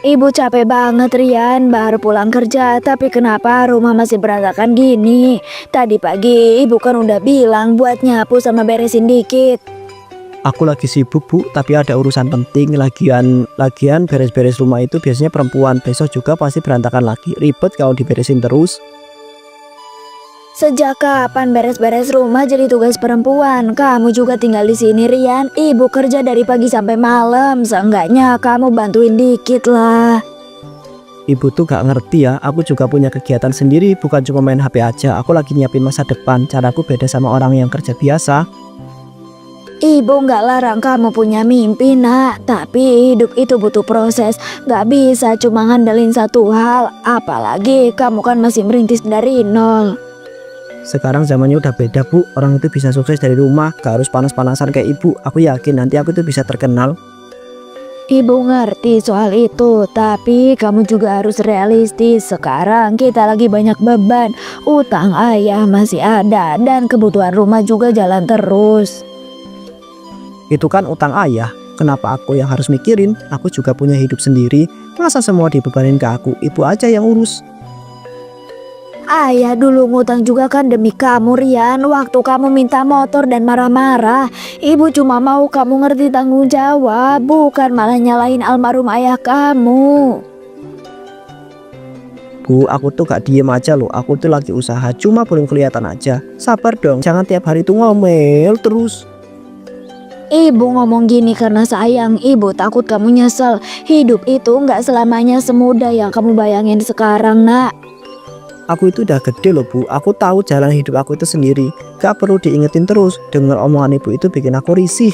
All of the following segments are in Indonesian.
Ibu capek banget Rian, baru pulang kerja, tapi kenapa rumah masih berantakan gini? Tadi pagi ibu kan udah bilang buat nyapu sama beresin dikit. Aku lagi sibuk bu, tapi ada urusan penting. Lagian beres-beres rumah itu biasanya perempuan. Besok juga pasti berantakan lagi. Ribet kalau diberesin terus. Sejak kapan beres-beres rumah jadi tugas perempuan? Kamu juga tinggal di sini Rian, ibu kerja dari pagi sampai malam. Seenggaknya kamu bantuin dikit lah. Ibu tuh gak ngerti ya, aku juga punya kegiatan sendiri. Bukan cuma main HP aja, aku lagi nyiapin masa depan. Caraku beda sama orang yang kerja biasa. Ibu nggak larang kamu punya mimpi nak, tapi hidup itu butuh proses. Nggak bisa cuma ngandelin satu hal, apalagi kamu kan masih merintis dari nol. Sekarang zamannya udah beda bu, orang itu bisa sukses dari rumah, gak harus panas-panasan kayak ibu. Aku yakin nanti aku tuh bisa terkenal. Ibu ngerti soal itu, tapi kamu juga harus realistis. Sekarang kita lagi banyak beban, utang ayah masih ada, dan kebutuhan rumah juga jalan terus. Itu kan utang ayah, kenapa aku yang harus mikirin? Aku juga punya hidup sendiri, masa semua dibebanin ke aku, ibu aja yang urus. Ayah dulu ngutang juga kan demi kamu Rian. Waktu kamu minta motor dan marah-marah, ibu cuma mau kamu ngerti tanggung jawab, bukan malah nyalahin almarhum ayah kamu. Bu, aku tuh gak diem aja loh, aku tuh lagi usaha, cuma belum kelihatan aja. Sabar dong, jangan tiap hari tuh ngomel terus. Ibu ngomong gini karena sayang, ibu takut kamu nyesel. Hidup itu nggak selamanya semudah yang kamu bayangin sekarang nak. Aku itu udah gede loh bu, aku tahu jalan hidup aku itu sendiri. Gak perlu diingetin terus, denger omongan ibu itu bikin aku risih.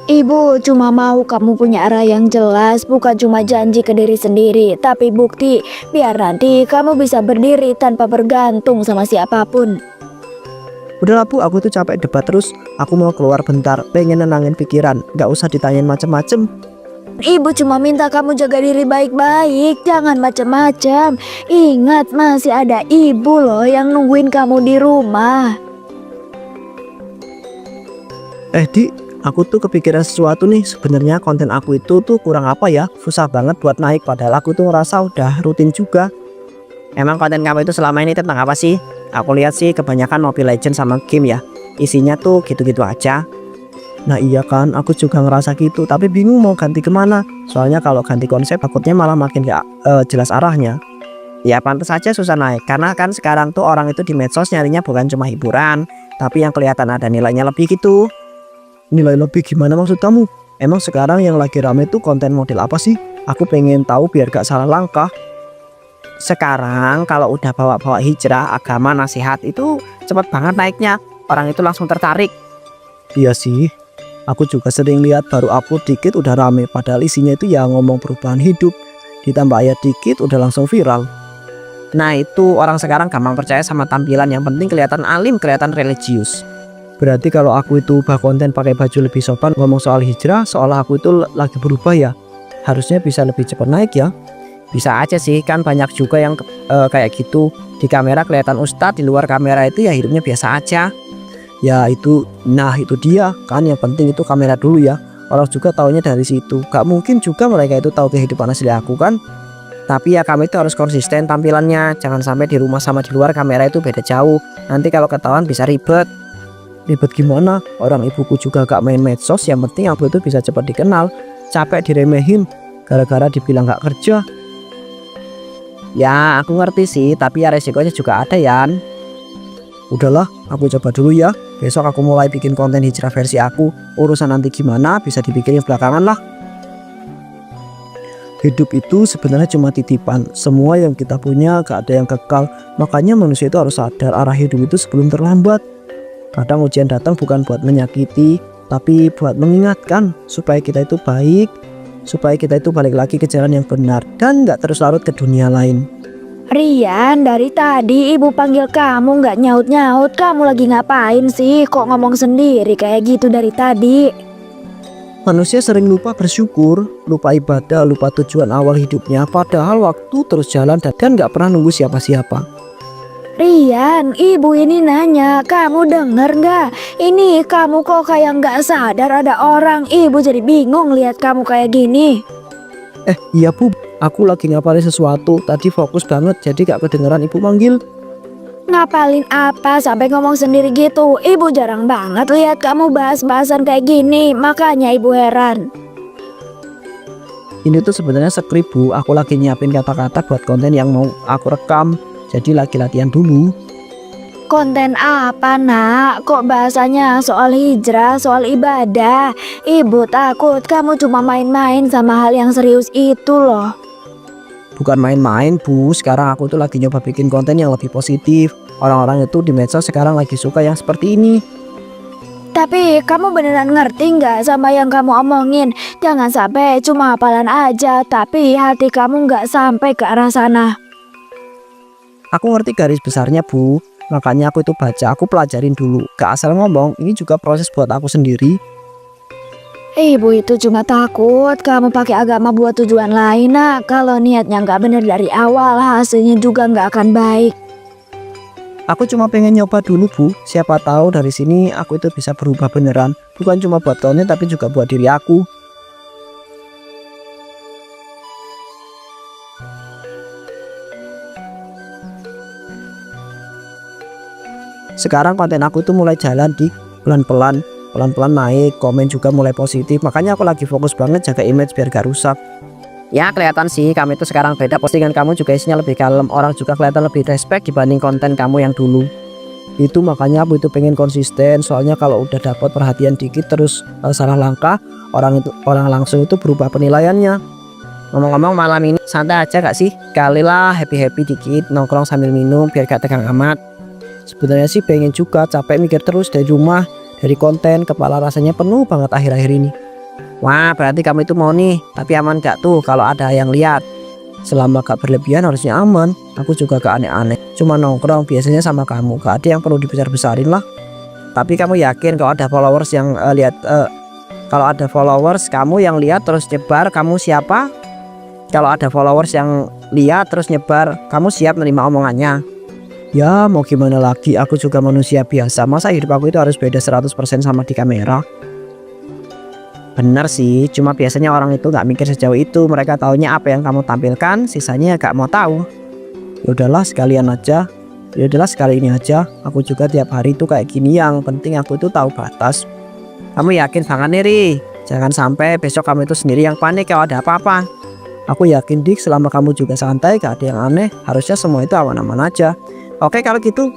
Ibu cuma mau kamu punya arah yang jelas, bukan cuma janji ke diri sendiri, tapi bukti, biar nanti kamu bisa berdiri tanpa bergantung sama siapapun. Udahlah bu, aku tuh capek debat terus. Aku mau keluar bentar, pengen nenangin pikiran. Gak usah ditanyain macem-macem. Ibu cuma minta kamu jaga diri baik-baik, jangan macam-macam. Ingat masih ada ibu loh yang nungguin kamu di rumah. Di, aku tuh kepikiran sesuatu nih. Sebenarnya konten aku itu tuh kurang apa ya? Susah banget buat naik, padahal aku tuh ngerasa udah rutin juga. Emang konten kamu itu selama ini tentang apa sih? Aku lihat sih kebanyakan Mobile Legends sama game ya. Isinya tuh gitu-gitu aja. Nah iya kan, aku juga ngerasa gitu, tapi bingung mau ganti kemana. Soalnya kalau ganti konsep takutnya malah makin gak jelas arahnya. Ya pantas aja susah naik, karena kan sekarang tuh orang itu di medsos nyarinya bukan cuma hiburan, tapi yang kelihatan ada nilainya lebih gitu. Nilai lebih gimana maksud kamu? Emang sekarang yang lagi rame tuh konten model apa sih? Aku pengen tahu biar gak salah langkah. Sekarang kalau udah bawa-bawa hijrah, agama, nasihat itu cepet banget naiknya. Orang itu langsung tertarik. Iya sih. Aku juga sering lihat baru upload dikit udah rame, padahal isinya itu ya ngomong perubahan hidup. Ditambah ayat dikit udah langsung viral. Nah itu orang sekarang gampang percaya sama tampilan, yang penting kelihatan alim, kelihatan religius. Berarti kalau aku itu ubah konten pakai baju lebih sopan, ngomong soal hijrah, seolah aku itu lagi berubah ya. Harusnya bisa lebih cepat naik ya. Bisa aja sih, kan banyak juga yang kayak gitu. Di kamera kelihatan ustadz, di luar kamera itu ya hidupnya biasa aja. Ya itu, nah itu dia kan, yang penting itu kamera dulu ya. Orang juga taunya dari situ. Gak mungkin juga mereka itu tahu kehidupan asli aku kan. Tapi ya kami itu harus konsisten tampilannya. Jangan sampai di rumah sama di luar kamera itu beda jauh. Nanti kalau ketahuan bisa ribet. Ribet gimana? Orang ibuku juga gak main medsos. Yang penting aku itu bisa cepat dikenal. Capek diremehin gara-gara dibilang gak kerja. Ya aku ngerti sih, tapi ya resikonya juga ada Yan. Udahlah, aku coba dulu ya. Besok aku mulai bikin konten hijrah versi aku. Urusan nanti gimana bisa dipikirin belakangan lah. Hidup itu sebenarnya cuma titipan. Semua yang kita punya gak ada yang kekal. Makanya manusia itu harus sadar arah hidup itu sebelum terlambat. Kadang ujian datang bukan buat menyakiti, tapi buat mengingatkan supaya kita itu baik, supaya kita itu balik lagi ke jalan yang benar dan gak terus larut ke dunia lain. Rian, dari tadi ibu panggil kamu nggak nyaut-nyaut. Kamu lagi ngapain sih? Kok ngomong sendiri kayak gitu dari tadi? Manusia sering lupa bersyukur, lupa ibadah, lupa tujuan awal hidupnya. Padahal waktu terus jalan dan gak pernah nunggu siapa-siapa. Rian, ibu ini nanya, kamu denger nggak? Ini kamu kok kayak nggak sadar ada orang. Ibu jadi bingung lihat kamu kayak gini. Iya Bu, aku lagi ngapalin sesuatu. Tadi fokus banget jadi gak kedengeran ibu manggil. Ngapalin apa sampai ngomong sendiri gitu? Ibu jarang banget lihat kamu bahas-bahasan kayak gini, makanya ibu heran. Ini tuh sebenarnya skrip Bu, aku lagi nyiapin kata-kata buat konten yang mau aku rekam. Jadi lagi latihan dulu. Konten apa nak? Kok bahasanya soal hijrah, soal ibadah? Ibu takut kamu cuma main-main sama hal yang serius itu loh. Bukan main-main Bu, sekarang aku tuh lagi nyoba bikin konten yang lebih positif. Orang-orang itu di medsos sekarang lagi suka yang seperti ini. Tapi kamu beneran ngerti nggak sama yang kamu omongin? Jangan sampai cuma hafalan aja, tapi hati kamu nggak sampai ke arah sana. Aku ngerti garis besarnya Bu, makanya aku itu baca, aku pelajarin dulu. Gak asal ngomong, ini juga proses buat aku sendiri. Ibu itu cuma takut kamu pakai agama buat tujuan lain nak. Kalau niatnya nggak bener dari awal, hasilnya juga nggak akan baik. Aku cuma pengen nyoba dulu Bu, siapa tahu dari sini aku itu bisa berubah beneran. Bukan cuma buat konten tapi juga buat diri aku. Sekarang konten aku tuh mulai jalan di pelan-pelan naik, komen juga mulai positif. Makanya aku lagi fokus banget jaga image biar gak rusak. Ya kelihatan sih kamu itu sekarang beda, postingan kamu juga isinya lebih kalem, orang juga kelihatan lebih respect dibanding konten kamu yang dulu. Itu makanya aku itu pengen konsisten, soalnya kalau udah dapat perhatian dikit terus salah langkah, orang langsung itu berubah penilaiannya. Ngomong-ngomong malam ini santai aja gak sih? Kalilah happy dikit, nongkrong sambil minum biar gak tegang amat. Sebenarnya sih pengen juga, capek mikir terus dari rumah, dari konten, kepala rasanya penuh banget akhir-akhir ini. Wah berarti kamu itu mau nih, tapi aman gak tuh kalau ada yang lihat? Selama gak berlebihan harusnya aman. Aku juga gak aneh-aneh, cuma nongkrong biasanya sama kamu, gak ada yang perlu dibesar-besarin lah. Tapi kamu yakin kalau ada followers yang kalau ada followers kamu yang lihat terus nyebar, kamu siapa? Kalau ada followers yang lihat terus nyebar, kamu siap menerima omongannya? Ya mau gimana lagi, aku juga manusia biasa. Masa hidup aku itu harus beda 100% sama di kamera? Bener sih, cuma biasanya orang itu gak mikir sejauh itu. Mereka taunya apa yang kamu tampilkan, sisanya gak mau tahu. Yaudahlah sekalian aja, yaudahlah sekali ini aja. Aku juga tiap hari tuh kayak gini, yang penting aku itu tahu batas. Kamu yakin banget nih Ri? Jangan sampai besok kamu itu sendiri yang panik kalau ada apa-apa. Aku yakin Dik, selama kamu juga santai, gak ada yang aneh, harusnya semua itu aman-aman aja. Oke kalau gitu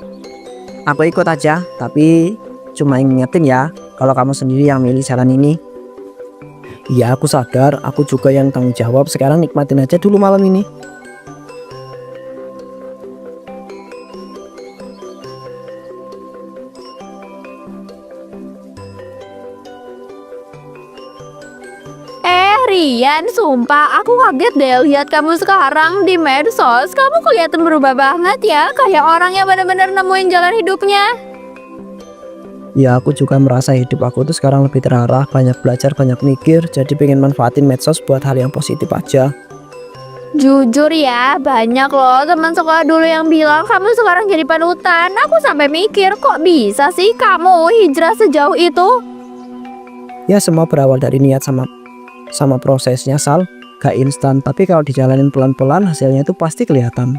aku ikut aja, tapi cuma ingetin ya kalau kamu sendiri yang milih jalan ini. Iya aku sadar, aku juga yang tanggung jawab. Sekarang nikmatin aja dulu malam ini. Rian, sumpah aku kaget deh lihat kamu sekarang di medsos. Kamu kelihatan berubah banget ya, kayak orang yang benar-benar nemuin jalan hidupnya. Ya aku juga merasa hidup aku tuh sekarang lebih terarah, banyak belajar, banyak mikir. Jadi pengen manfaatin medsos buat hal yang positif aja. Jujur ya, banyak loh teman sekolah dulu yang bilang kamu sekarang jadi panutan. Aku sampai mikir kok bisa sih kamu hijrah sejauh itu. Ya semua berawal dari niat sama prosesnya Sal. Gak instan, tapi kalau dijalanin pelan-pelan hasilnya itu pasti kelihatan.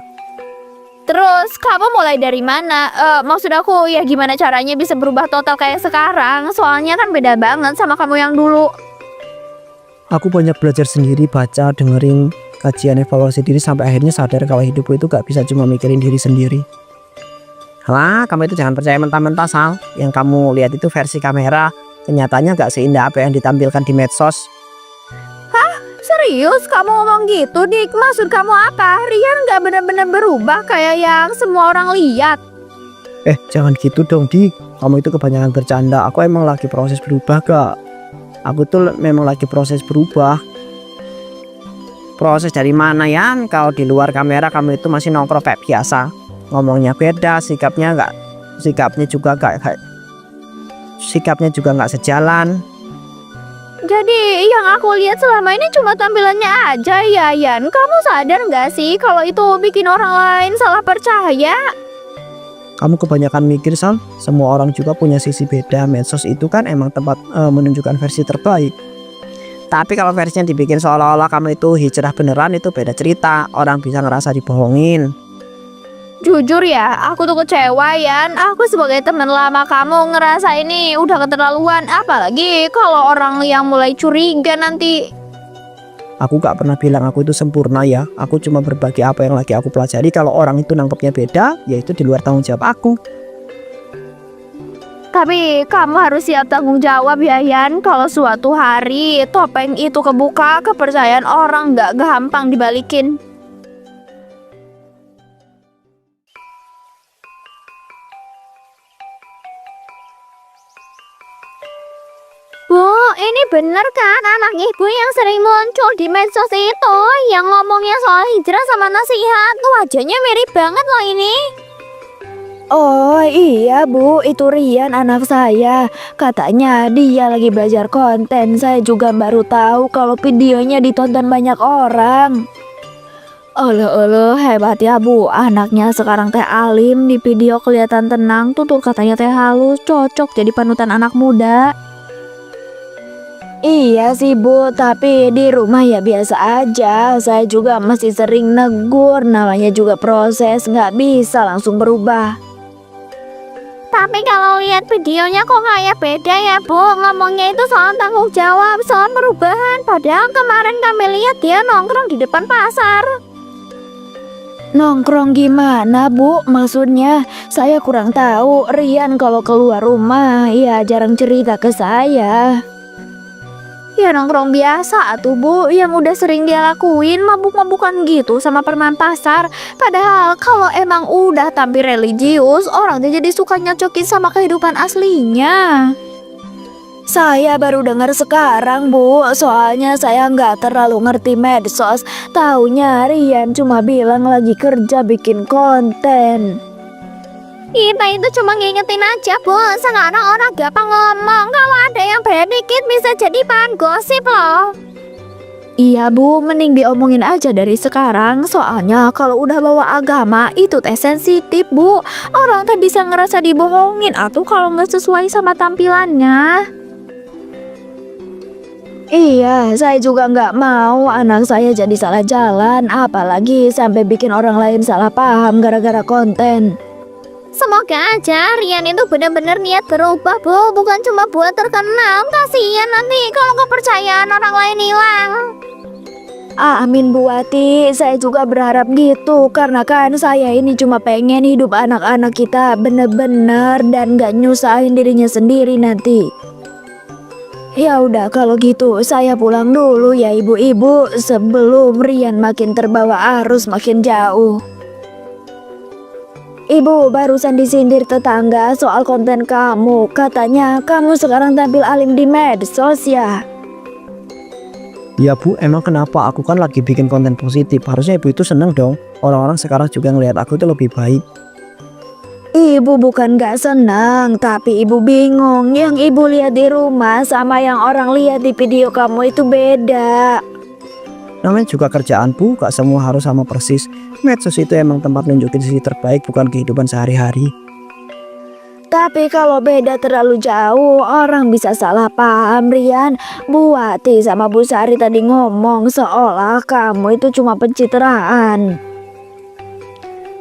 Terus kamu mulai dari mana? Maksud aku ya gimana caranya bisa berubah total kayak sekarang? Soalnya kan beda banget sama kamu yang dulu. Aku banyak belajar sendiri, baca, dengerin kajian evaluasi diri sampai akhirnya sadar kalau hidupku itu gak bisa cuma mikirin diri sendiri. Lah, kamu itu jangan percaya mentah-mentah Sal. Yang kamu lihat itu versi kamera, kenyataannya gak seindah apa yang ditampilkan di medsos. Serius kamu ngomong gitu Dik? Maksud kamu apa? Rian gak benar-benar berubah kayak yang semua orang lihat? Jangan gitu dong Dik, kamu itu kebanyakan bercanda. Aku emang lagi proses berubah Kak. Aku tuh memang lagi proses berubah. Proses dari mana ya? Kalau di luar kamera kamu itu masih nongkrong kayak biasa. Ngomongnya beda, sikapnya juga nggak sejalan. Jadi yang aku lihat selama ini cuma tampilannya aja ya Yan. Kamu sadar gak sih kalau itu bikin orang lain salah percaya? Kamu kebanyakan mikir Sal. Semua orang juga punya sisi beda. Medsos itu kan emang tempat menunjukkan versi terbaik. Tapi kalau versinya dibikin seolah-olah kamu itu hijrah beneran itu beda cerita. Orang bisa ngerasa dibohongin. Jujur ya, aku tuh kecewa Yan. Aku sebagai teman lama kamu ngerasa ini udah keterlaluan. Apalagi kalau orang yang mulai curiga nanti. Aku gak pernah bilang aku itu sempurna ya. Aku cuma berbagi apa yang lagi aku pelajari. Kalau orang itu nangkepnya beda, ya itu di luar tanggung jawab aku. Tapi kamu harus siap tanggung jawab ya Yan. Kalau suatu hari topeng itu kebuka, kepercayaan orang gak gampang dibalikin. Bu, ini bener kan anak ibu yang sering muncul di medsos itu, yang ngomongnya soal hijrah sama nasihat? Wajahnya mirip banget loh ini. Oh iya Bu, itu Rian anak saya. Katanya dia lagi belajar konten. Saya juga baru tahu kalau videonya ditonton banyak orang. Olo hebat ya Bu, anaknya sekarang teh alim, di video kelihatan tenang, tutur katanya teh halus, cocok jadi panutan anak muda. Iya sih Bu, tapi di rumah ya biasa aja. Saya juga masih sering negur, namanya juga proses, nggak bisa langsung berubah. Tapi kalau lihat videonya kok kayak beda ya Bu, ngomongnya itu soal tanggung jawab, soal perubahan. Padahal kemarin kami lihat dia nongkrong di depan pasar. Nongkrong gimana Bu? Maksudnya saya kurang tahu. Rian kalau keluar rumah ya jarang cerita ke saya. Ya nongkrong biasa atuh Bu, yang udah sering dia lakuin, mabuk-mabukan gitu sama permen pasar. Padahal kalau emang udah tampil religius, orang tuh jadi suka nyocokin sama kehidupan aslinya. Saya baru dengar sekarang Bu, soalnya saya nggak terlalu ngerti medsos. Taunya Rian cuma bilang lagi kerja bikin konten. Kita itu cuma ngingetin aja Bu, sekarang orang gampang ngomong. Kalau ada yang beda dikit bisa jadi bahan gosip loh. Iya Bu, mending diomongin aja dari sekarang. Soalnya kalau udah bawa agama itu teh sensitif Bu. Orang teh bisa ngerasa dibohongin atau kalau nggak sesuai sama tampilannya. Iya, saya juga nggak mau anak saya jadi salah jalan, apalagi sampai bikin orang lain salah paham gara-gara konten. Semoga aja Rian itu benar-benar niat berubah Bu, bukan cuma buat terkenal. Kasihan nanti kalau kepercayaan orang lain hilang. Amin Bu Wati, saya juga berharap gitu. Karena kan saya ini cuma pengen hidup anak-anak kita bener-bener dan gak nyusahin dirinya sendiri nanti. Ya udah kalau gitu saya pulang dulu ya ibu-ibu, sebelum Rian makin terbawa arus makin jauh. Ibu barusan disindir tetangga soal konten kamu. Katanya kamu sekarang tampil alim di medsos ya. Ya Bu, emang kenapa? Aku kan lagi bikin konten positif. Harusnya ibu itu seneng dong. Orang-orang sekarang juga ngelihat aku itu lebih baik. Ibu bukan gak senang, tapi ibu bingung. Yang ibu lihat di rumah sama yang orang lihat di video kamu itu beda. Namanya juga kerjaan Bu, gak semua harus sama persis. Medsos itu emang tempat nunjukin sisi terbaik, bukan kehidupan sehari-hari. Tapi kalau beda terlalu jauh, orang bisa salah paham Rian. Bu Wati sama Bu Sari tadi ngomong seolah kamu itu cuma pencitraan.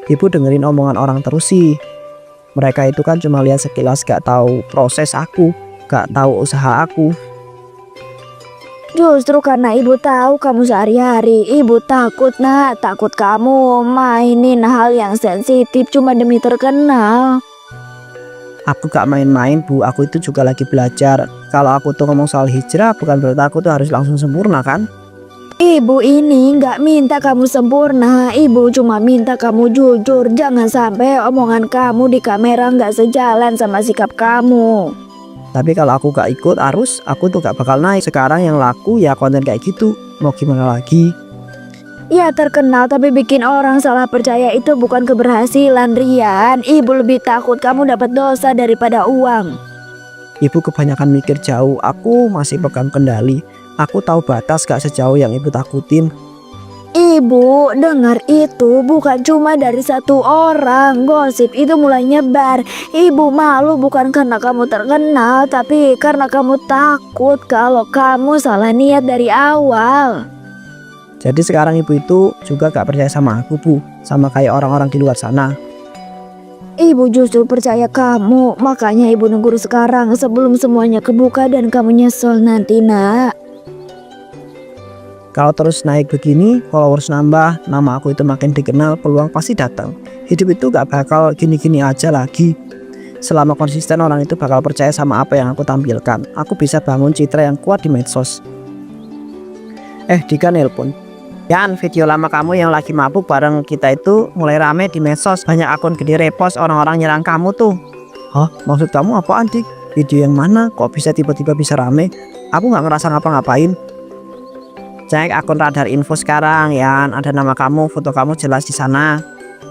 Ibu dengerin omongan orang terus sih. Mereka itu kan cuma lihat sekilas, gak tahu proses aku, gak tahu usaha aku. Justru karena ibu tahu kamu sehari-hari, ibu takut nak, takut kamu mainin hal yang sensitif cuma demi terkenal. Aku gak main-main Bu, aku itu juga lagi belajar. Kalau aku tuh ngomong soal hijrah, bukan berarti aku tuh harus langsung sempurna kan? Ibu ini nggak minta kamu sempurna, ibu cuma minta kamu jujur. Jangan sampai omongan kamu di kamera nggak sejalan sama sikap kamu. Tapi kalau aku gak ikut arus, aku tuh gak bakal naik. Sekarang yang laku ya konten kayak gitu. Mau gimana lagi? Ya terkenal tapi bikin orang salah percaya itu bukan keberhasilan Rian. Ibu lebih takut kamu dapat dosa daripada uang. Ibu kebanyakan mikir jauh, aku masih pegang kendali. Aku tahu batas gak sejauh yang ibu takutin. Ibu, dengar itu bukan cuma dari satu orang. Gosip itu mulai nyebar. Ibu malu bukan karena kamu terkenal, tapi karena kamu takut kalau kamu salah niat dari awal. Jadi sekarang ibu itu juga gak percaya sama aku Bu, sama kayak orang-orang di luar sana. Ibu justru percaya kamu, makanya ibu negur sekarang sebelum semuanya kebuka dan kamu nyesel nanti, nak. Kalau terus naik begini, followers nambah, nama aku itu makin dikenal, peluang pasti datang. Hidup itu gak bakal gini-gini aja lagi. Selama konsisten, orang itu bakal percaya sama apa yang aku tampilkan. Aku bisa bangun citra yang kuat di medsos. Dika nelpon. Yan, video lama kamu yang lagi mabuk bareng kita itu mulai rame di medsos. Banyak akun gede repost, orang-orang nyerang kamu tuh. Hah? Maksud kamu apaan, Dik? Video yang mana? Kok bisa tiba-tiba bisa rame? Aku gak ngerasa ngapa-ngapain. Cek akun Radar Info sekarang, Yan. Ada nama kamu, foto kamu jelas di sana.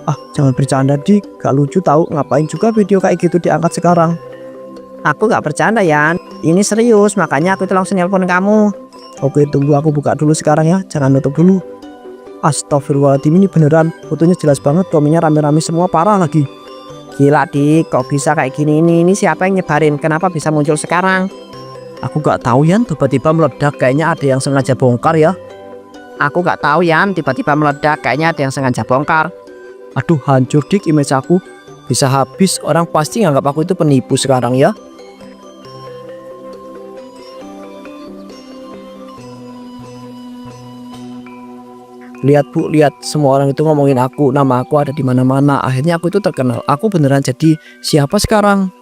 Ah, jangan bercanda, Dik. Gak lucu tahu. Ngapain juga video kayak gitu diangkat sekarang? Aku gak bercanda, Yan. Ini serius, makanya aku itu langsung nelpon kamu. Oke, tunggu aku buka dulu sekarang ya. Jangan nutup dulu. Astagfirullahaladzim, ini beneran. Fotonya jelas banget, komennya rame-rame semua, parah lagi. Gila, Dik. Kok bisa kayak gini ini? Ini siapa yang nyebarin? Kenapa bisa muncul sekarang? Aku gak tahu, Yan, tiba-tiba meledak, kayaknya ada yang sengaja bongkar ya. Aku gak tahu, Yan, tiba-tiba meledak, kayaknya ada yang sengaja bongkar. Aduh, hancur, Dik, image aku. Bisa habis, orang pasti nganggap aku itu penipu sekarang ya. Lihat Bu, lihat, semua orang itu ngomongin aku, nama aku ada di mana-mana. Akhirnya aku itu terkenal. Aku beneran jadi siapa sekarang?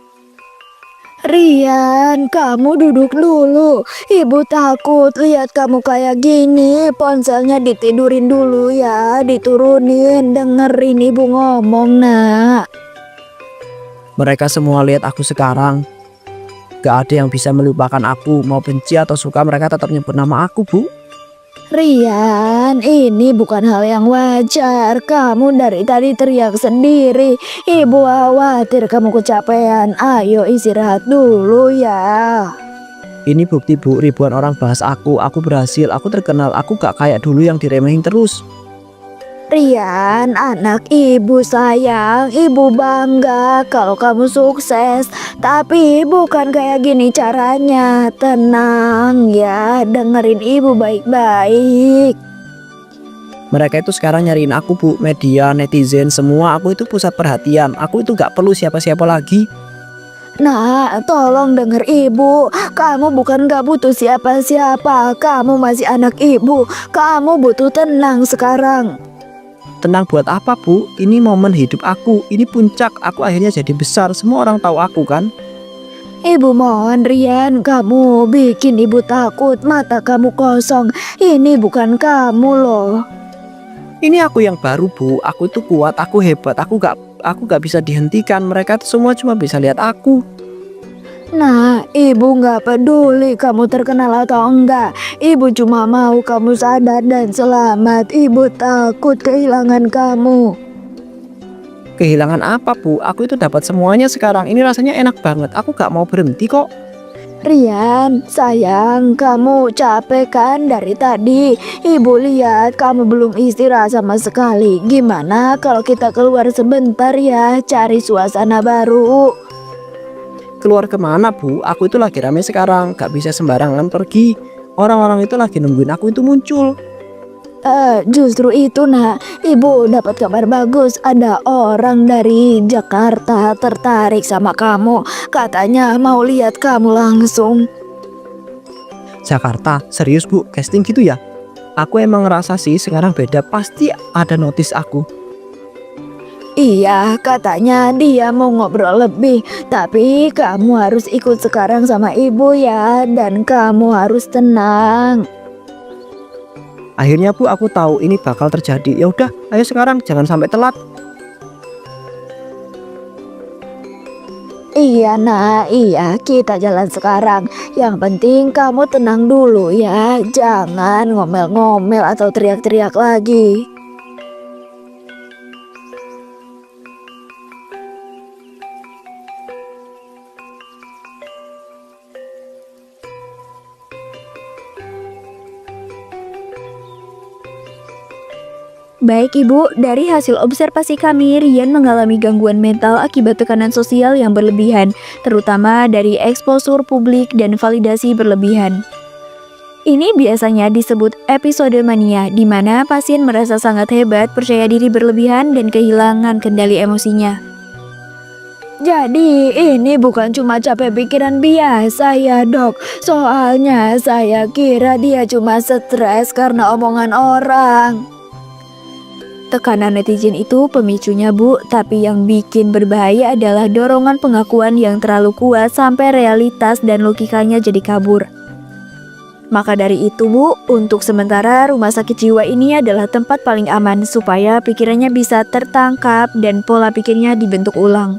Rian, kamu duduk dulu. Ibu takut lihat kamu kayak gini. Ponselnya ditidurin dulu ya, diturunin. Dengerin ibu ngomong, nak. Mereka semua lihat aku sekarang. Gak ada yang bisa melupakan aku. Mau benci atau suka, mereka tetap nyebut nama aku, Bu. Rian, ini bukan hal yang wajar. Kamu dari tadi teriak sendiri. Ibu khawatir kamu kecapean. Ayo istirahat dulu ya. Ini bukti, Bu, ribuan orang bahas aku berhasil, aku terkenal, aku gak kayak dulu yang diremehin terus. Rian, anak ibu sayang, ibu bangga kalau kamu sukses. Tapi bukan kayak gini caranya. Tenang ya, dengerin ibu baik-baik. Mereka itu sekarang nyariin aku, Bu, media, netizen, semua. Aku itu pusat perhatian, aku itu gak perlu siapa-siapa lagi. Nah, tolong denger ibu. Kamu bukan gak butuh siapa-siapa. Kamu masih anak ibu. Kamu butuh tenang sekarang. Tenang buat apa, Bu? Ini momen hidup aku, ini puncak, aku akhirnya jadi besar, semua orang tahu aku kan. Ibu mohon Rian, kamu bikin ibu takut, mata kamu kosong. Ini bukan kamu loh. Ini aku yang baru, Bu, aku itu kuat, aku hebat, aku gak bisa dihentikan. Mereka itu semua cuma bisa lihat aku. Nah, ibu gak peduli kamu terkenal atau enggak. Ibu cuma mau kamu sadar dan selamat. Ibu takut kehilangan kamu. Kehilangan apa, Bu? Aku itu dapat semuanya sekarang. Ini rasanya enak banget. Aku gak mau berhenti kok. Rian, sayang, kamu capek kan dari tadi? Ibu lihat kamu belum istirahat sama sekali. Gimana kalau kita keluar sebentar ya, cari suasana baru? Keluar kemana, Bu? Aku itu lagi rame sekarang. Gak bisa sembarangan pergi. Orang-orang itu lagi nungguin aku itu muncul. Justru itu nak, ibu dapat kabar bagus. Ada orang dari Jakarta tertarik sama kamu. Katanya mau lihat kamu langsung. Jakarta, serius, Bu? Casting gitu ya? Aku emang ngerasa sih sekarang beda. Pasti ada notice aku. Iya, katanya dia mau ngobrol lebih. Tapi kamu harus ikut sekarang sama ibu ya. Dan kamu harus tenang. Akhirnya, Bu, aku tahu ini bakal terjadi. Ya udah, ayo sekarang, jangan sampai telat. Iya nak, iya kita jalan sekarang. Yang penting kamu tenang dulu ya. Jangan ngomel-ngomel atau teriak-teriak lagi. Baik Ibu, dari hasil observasi kami, Rian mengalami gangguan mental akibat tekanan sosial yang berlebihan, terutama dari eksposur publik dan validasi berlebihan. Ini biasanya disebut episode mania, di mana pasien merasa sangat hebat, percaya diri berlebihan, dan kehilangan kendali emosinya. Jadi ini bukan cuma capek pikiran biasa ya dok, soalnya saya kira dia cuma stres karena omongan orang. Tekanan netizen itu pemicunya Bu, tapi yang bikin berbahaya adalah dorongan pengakuan yang terlalu kuat sampai realitas dan logikanya jadi kabur. Maka dari itu Bu, untuk sementara rumah sakit jiwa ini adalah tempat paling aman supaya pikirannya bisa tertangkap dan pola pikirnya dibentuk ulang.